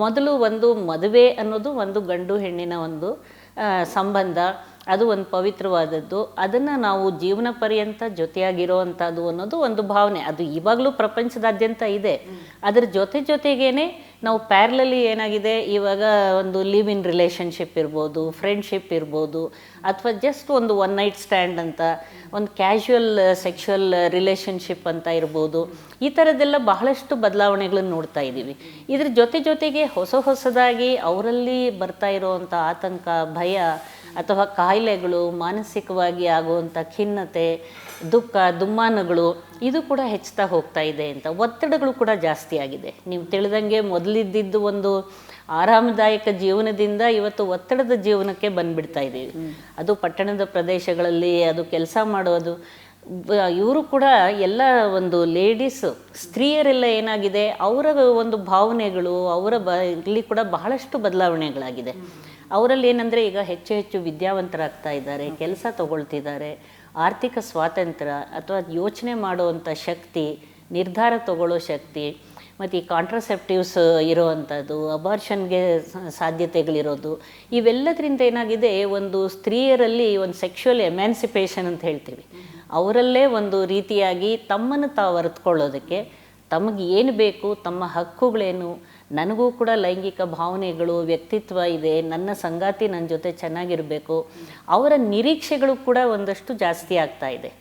ಮೊದಲು ಒಂದು ಮದುವೆ ಅನ್ನೋದು ಒಂದು ಗಂಡು ಹೆಣ್ಣಿನ ಒಂದು ಸಂಬಂಧ, ಅದು ಒಂದು ಪವಿತ್ರವಾದದ್ದು. ಅದನ್ನು ನಾವು ಜೀವನ ಪರ್ಯಂತ ಜೊತೆಯಾಗಿರೋ ಅಂಥದ್ದು ಅನ್ನೋದು ಒಂದು ಭಾವನೆ. ಅದು ಇವಾಗಲೂ ಪ್ರಪಂಚದಾದ್ಯಂತ ಇದೆ. ಅದರ ಜೊತೆಗೇನೆ ನಾವು ಪ್ಯಾರಲಲಿ ಏನಾಗಿದೆ ಇವಾಗ ಒಂದು ಲಿವ್ ಇನ್ ರಿಲೇಷನ್ಶಿಪ್ ಇರ್ಬೋದು, ಫ್ರೆಂಡ್ಶಿಪ್ ಇರ್ಬೋದು, ಅಥವಾ ಜಸ್ಟ್ ಒಂದು ಒನ್ ನೈಟ್ ಸ್ಟ್ಯಾಂಡ್ ಅಂತ, ಒಂದು ಕ್ಯಾಶುವಲ್ ಸೆಕ್ಷುವಲ್ ರಿಲೇಷನ್ಶಿಪ್ ಅಂತ ಇರ್ಬೋದು. ಈ ಥರದ್ದೆಲ್ಲ ಬಹಳಷ್ಟು ಬದಲಾವಣೆಗಳನ್ನು ನೋಡ್ತಾ ಇದ್ದೀವಿ. ಇದ್ರ ಜೊತೆಗೆ ಹೊಸದಾಗಿ ಅವರಲ್ಲಿ ಬರ್ತಾ ಇರೋವಂಥ ಆತಂಕ, ಭಯ ಅಥವಾ ಕಾಯಿಲೆಗಳು, ಮಾನಸಿಕವಾಗಿ ಆಗುವಂಥ ಖಿನ್ನತೆ, ದುಃಖ, ದುಮ್ಮಾನಗಳು ಇದು ಕೂಡ ಹೆಚ್ಚುತ್ತಾ ಹೋಗ್ತಾ ಇದೆ ಅಂತ. ಒತ್ತಡಗಳು ಕೂಡ ಜಾಸ್ತಿ ಆಗಿದೆ. ನೀವು ತಿಳಿದಂಗೆ ಮೊದಲಿದ್ದಿದ್ದು ಒಂದು ಆರಾಮದಾಯಕ ಜೀವನದಿಂದ ಇವತ್ತು ಒತ್ತಡದ ಜೀವನಕ್ಕೆ ಬಂದುಬಿಡ್ತಾ ಇದ್ದೀವಿ. ಅದು ಪಟ್ಟಣದ ಪ್ರದೇಶಗಳಲ್ಲಿ ಅದು ಕೆಲಸ ಮಾಡೋದು, ಇವರು ಕೂಡ ಎಲ್ಲ ಒಂದು ಸ್ತ್ರೀಯರೆಲ್ಲ ಏನಾಗಿದೆ ಅವರ ಒಂದು ಭಾವನೆಗಳು ಇಲ್ಲಿ ಕೂಡ ಬಹಳಷ್ಟು ಬದಲಾವಣೆಗಳಾಗಿದೆ. ಅವರಲ್ಲಿ ಏನಂದರೆ ಈಗ ಹೆಚ್ಚು ವಿದ್ಯಾವಂತರಾಗ್ತಾ ಇದ್ದಾರೆ, ಕೆಲಸ ತಗೊಳ್ತಿದ್ದಾರೆ, ಆರ್ಥಿಕ ಸ್ವಾತಂತ್ರ್ಯ ಅಥವಾ ಯೋಚನೆ ಮಾಡುವಂಥ ಶಕ್ತಿ, ನಿರ್ಧಾರ ತಗೊಳ್ಳೋ ಶಕ್ತಿ, ಮತ್ತು ಈ ಕಾಂಟ್ರಸೆಪ್ಟಿವ್ಸ್ ಇರೋವಂಥದ್ದು, ಅಬಾರ್ಷನ್ಗೆ ಸಾಧ್ಯತೆಗಳಿರೋದು, ಇವೆಲ್ಲದರಿಂದ ಏನಾಗಿದೆ ಒಂದು ಸ್ತ್ರೀಯರಲ್ಲಿ ಒಂದು ಸೆಕ್ಷುವಲ್ ಎಮ್ಯಾನ್ಸಿಪೇಷನ್ ಅಂತ ಹೇಳ್ತೀವಿ. ಅವರಲ್ಲೇ ಒಂದು ರೀತಿಯಾಗಿ ತಮ್ಮನ್ನು ತಾವು ಅರಿತುಕೊಳ್ಳೋದಕ್ಕೆ, ತಮಗೆ ಏನು ಬೇಕು, ತಮ್ಮ ಹಕ್ಕುಗಳೇನು, ನನಗೂ ಕೂಡ ಲೈಂಗಿಕ ಭಾವನೆಗಳು, ವ್ಯಕ್ತಿತ್ವ ಇದೆ, ನನ್ನ ಸಂಗಾತಿ ನನ್ನ ಜೊತೆ ಚೆನ್ನಾಗಿರಬೇಕು, ಅವರ ನಿರೀಕ್ಷೆಗಳು ಕೂಡ ಒಂದಷ್ಟು ಜಾಸ್ತಿ ಆಗ್ತಾ ಇದೆ.